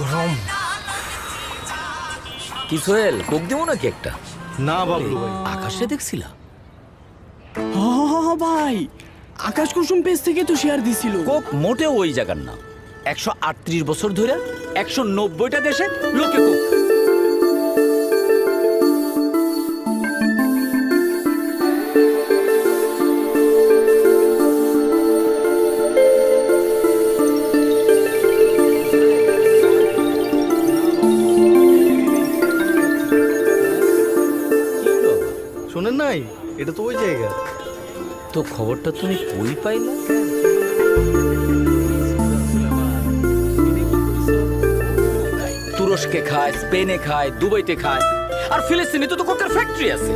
গরম। কি সোহেল, কোক দেবো নাকি একটা? না বাবলু ভাই, আকাশে দেখছিলা? ভাই আকাশ কুসুম পেজ থেকে তো শেয়ার দিছিল। কোক মোটেও ওই জায়গার না। 138 বছর ধরে 190টা দেশে লোকে কোক। শোনেন নাই, এটা তো ওই জায়গা। তো খবরটা তুমি কই পাইলা? তুরস্কে খায়, স্পেনে খায়, দুবাইতে খায়, আর ফিলিস্তিনে তো কোকের ফ্যাক্টরি আছে।